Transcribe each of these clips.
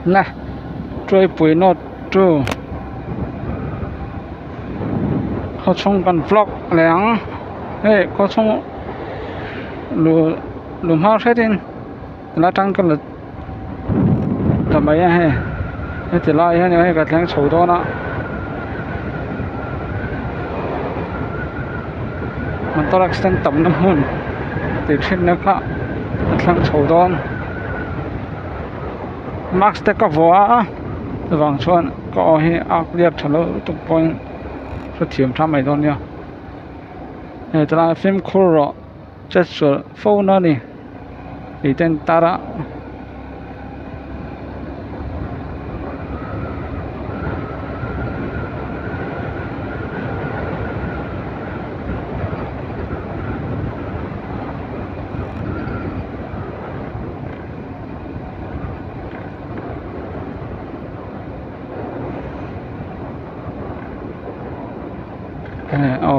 nè trôi bụi nó trôiเขาชงกันฟลอกแหลงเฮ้ยเขาชงหลุมห้าใช่ดินแล้วทั้งกันเลยทำไมอ่ะเฮ้ยจะไล่ให้เนี่ยให้กระแทงโฉดนะมันต้องรักษาต่ำน้ำหุ่นติดชิ้นนะครับกระแทงโฉดนมักสเต็กกับวัวระหว่างชวนก็ให้อักเรียบทะลุตุกปอยก็เทียมทำไอ้ตอนเนี้ยแต่ละฟิล์มคูร์จะสวยโฟนนี่อีเต็นตาระอ๋อ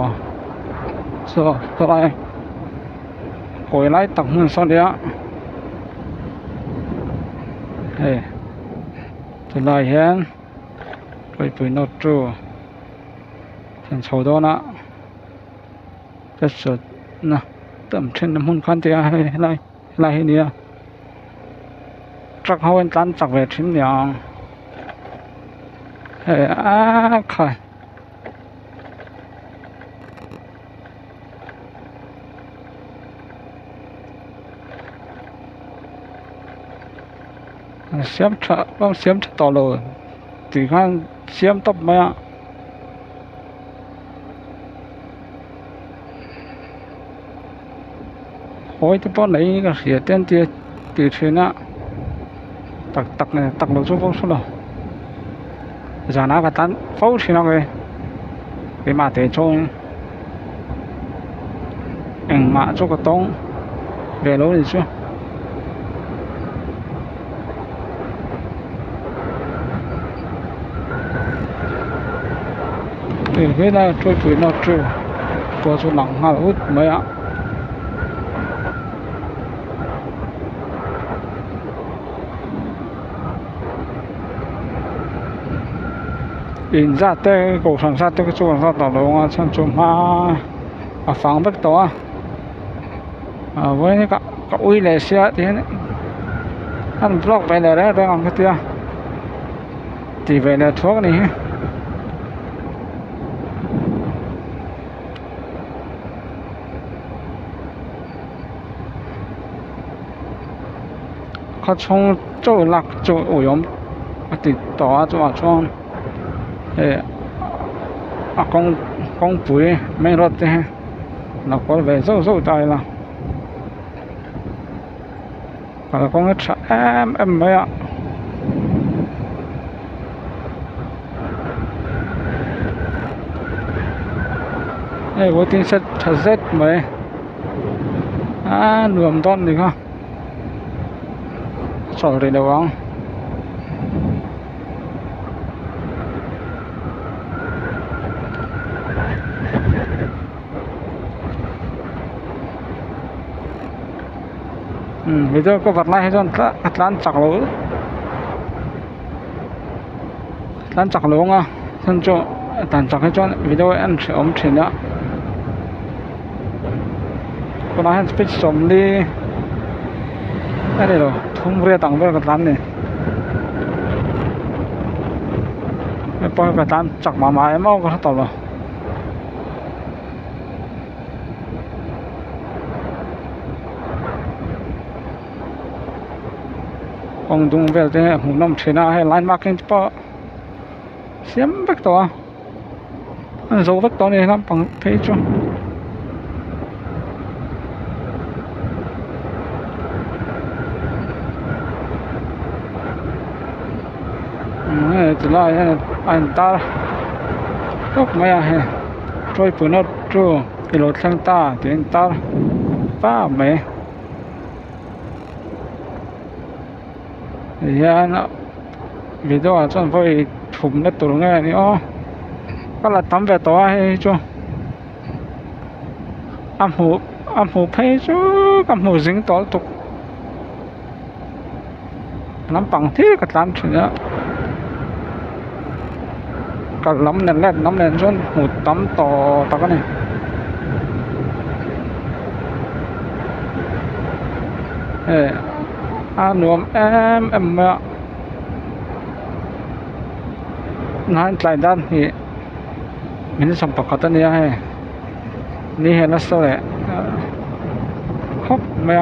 so lại hồi lại tập hơn sau đấy hey từ lại hiện rồi nó true thành số đó nè rất sốt nè tầm trên năm hun quan thì lại nè chắc họ vẫn tán chắc về trên nhà hey khai xiêm chợ bông xiêm chợ to rồi thì khoan xiêm tóc mẹ hồi thì bọn này cái gì tên thì từ trên á tặc này tặc nó xuống xuống rồi giờ nó cái tán phâu thì nó cái mà để cho anh mà cho cái tông về lối đi chứ thì cái này trôi bụi nó trôi có số nặng hà hút mấy ạ in ra tới cổ sản sát tới cái chỗ sản sát tàu lông à sang chỗ mà phẳng bất to với cái uy lệ xe thì anh block về này đấy đang cái tia thì về là thuốc nàyเขาชงโจ้หลักโจ้โอยมติดต่อจังหวะช่วงกองปุ๋ยไม่รอดเลยเราก็ไปสู้ตายละก็กองก็เอ็มไปอ่ะวันที่เสร็จไหมรวมต้นดีก็sorry doang video có vật này cho lan chặt lỗ à thân cho tàn chặt cho video anh sẽ ống trên đó có nói hết speech sống đi đây rồi không về tặng về cái tán này bây cái tán chặt mà em mau có tàu rồi còn dùng về thế một năm trên hay line marking cho xem vector dấu vector này làm bằng page cho từ lại anh ta lúc mấy à trôi bữa nó trôi cái lối sang ta thì anh ta ba mấy thì nó video cho tôi thủng nó tụi nghe này có là tắm về tối hay chưa âm hủ phê chứ âm hủ dính tối tục น้ำปังที่กระตันถึงอะกระล้ำเน่นแรดน้ำเน่นส่วนหูตั้มต่อตะกันนี่หนวมเมื่อนั่นใจด้านนี่มันสัมผัสกันนี่ให้นี่เห็นแล้วสวยครบเมื่อ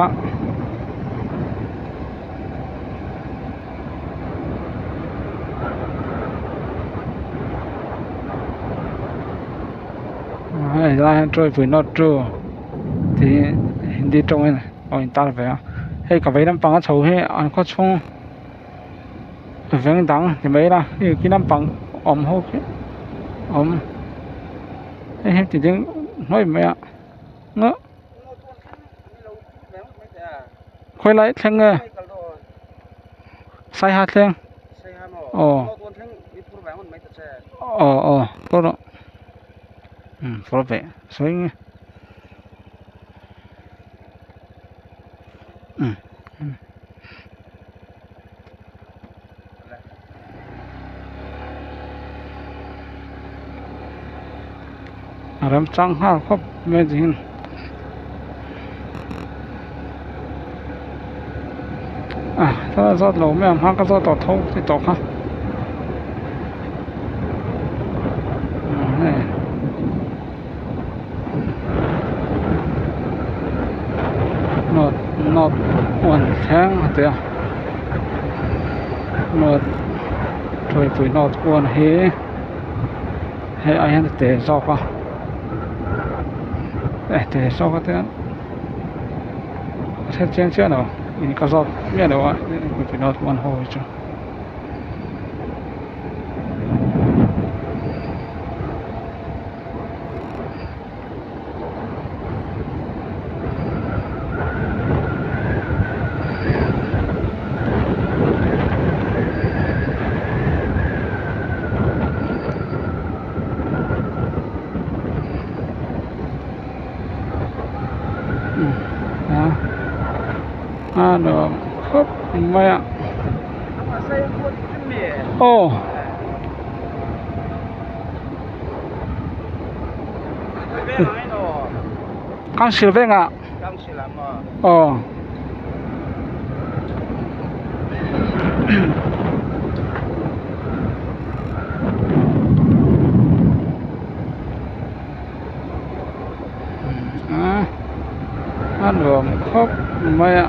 ให้ช่วยฝืนนอดจูที่ฮินดีตรงนี้เอาอินตาร์ไปอ่ะให้กับไปน้ำปังก็โชว์ให้อันก็ชงเสียงดังเห็นไหมล่ะนี่กินน้ำปังอมหกอมให้จริงๆน้อยไหมอ่ะเนอะค่อยไล่แทงเงยใส่หาแทงอ๋อก็เนาะพอไปสวยไงรำจังห้าครบไม่จริงถ้าจอดหลงไม่ห้าก็จอดต่อท้องที่ตกฮะนอดอ้วนแข็งเดี๋ยวนอดช่วยฝืนนอดอ้วนให้ไอ้ยันเตะซอกอ่ะเตะซอกก็เถอะเชื่อเนาะอันนี้ก็ซอกเนี่ยเดี๋ยวว่าฝืนนอดอ้วนโหยจ้ะเนาะครับไม่อ่ะโอ้刚洗了遍啊刚洗了嘛哦รวมครบไหมอ่ะ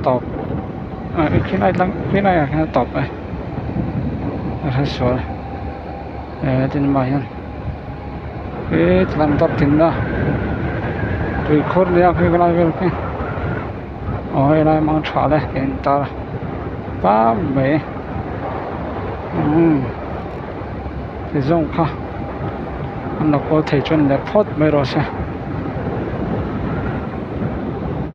ตอบที่ไหนตั้งที่ไหนอ่ะตอบไปอะไรสวยที่นี่มาเห็นลำตัดถึงนะตัวคนเดียวคืออะไรกันพี่โอ้ยนายมังชาเลยเห็นตาป้าเมย์ที่ส่งค่ะอันนั้นก็เทจนเล็บพอดไม่รู้สิ